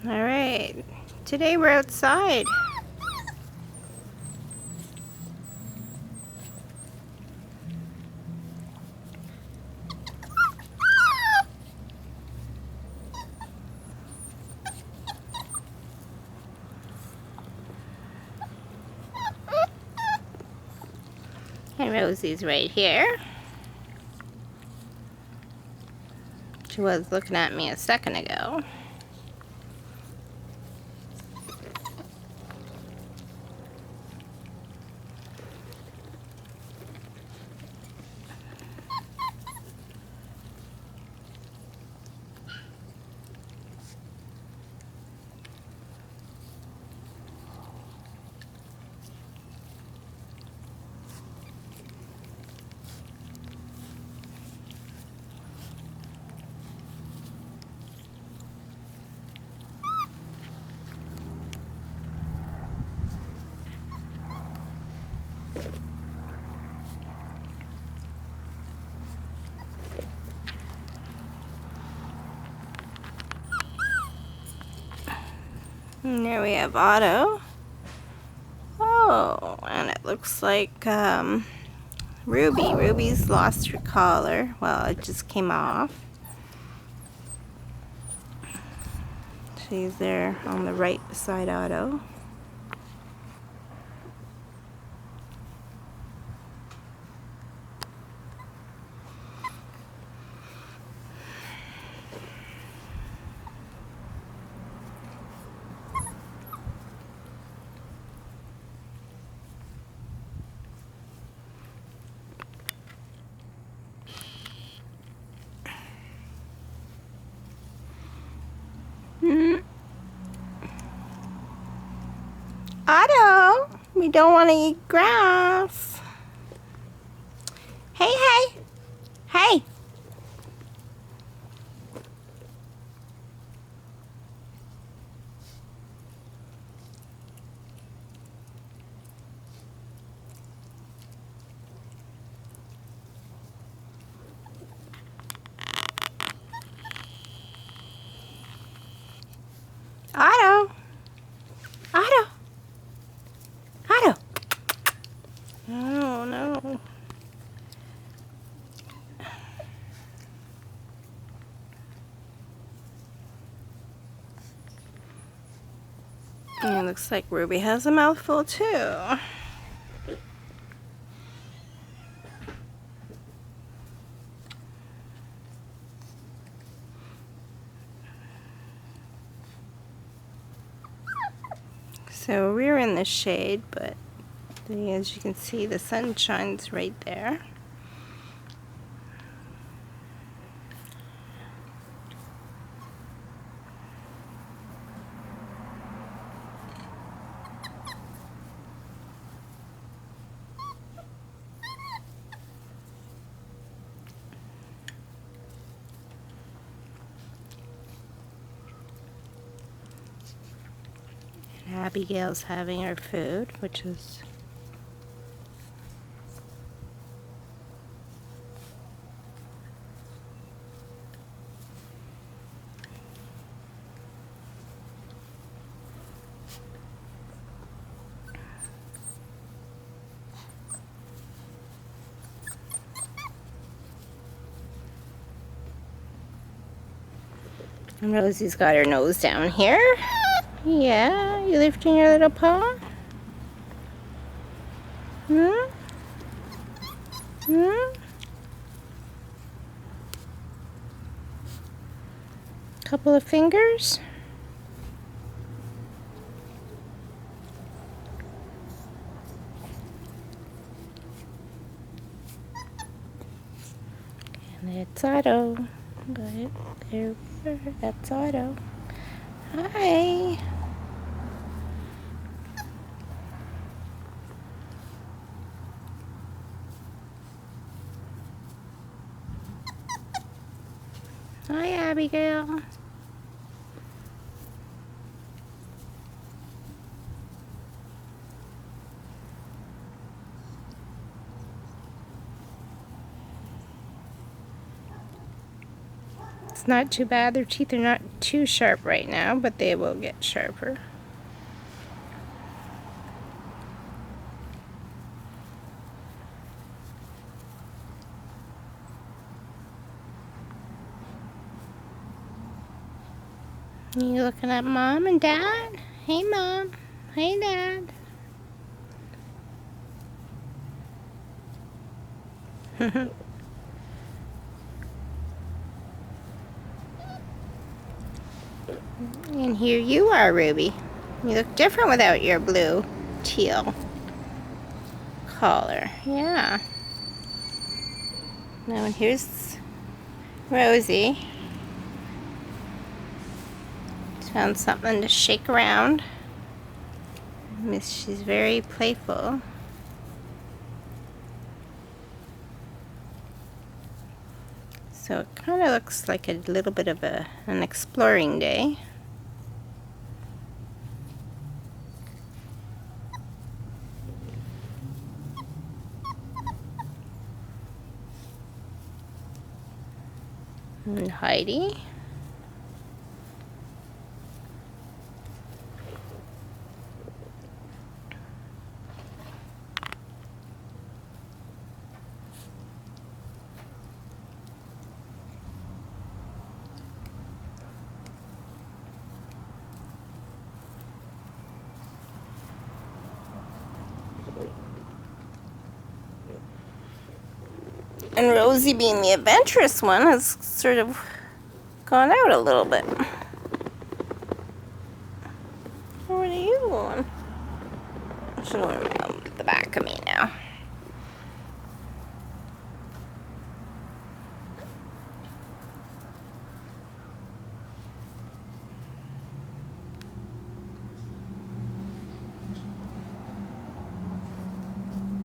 Alright, today we're outside. And Rosie's right here. She was looking at me a second ago. And there we have Otto. Oh, and it looks like Ruby. Ruby's lost her collar. Well, it just came off. She's there on the right beside Otto. Otto, we don't want to eat grass. Hey, hey, hey. Otto. Otto. Otto. Oh, no. And it looks like Ruby has a mouthful too. So we're in the shade, but as you can see, the sun shines right there. Abigail's having her food, which is and Rosie's got her nose down here. Yeah, you lifting your little paw? Hmm? Hmm? Couple of fingers? And it's Otto. Good. There, that's Otto. Hi. Hi, Abigail. It's not too bad. Their teeth are not too sharp right now, but they will get sharper. You looking at Mom and Dad? Hey, Mom. Hey, Dad. And here you are, Ruby. You look different without your blue teal collar. Yeah. Now here's Rosie. Found something to shake around. She's very playful. So it kind of looks like a little bit of an exploring day. And Heidi. And Rosie, being the adventurous one, has sort of gone out a little bit. Where are you going? She's going around the back of me now.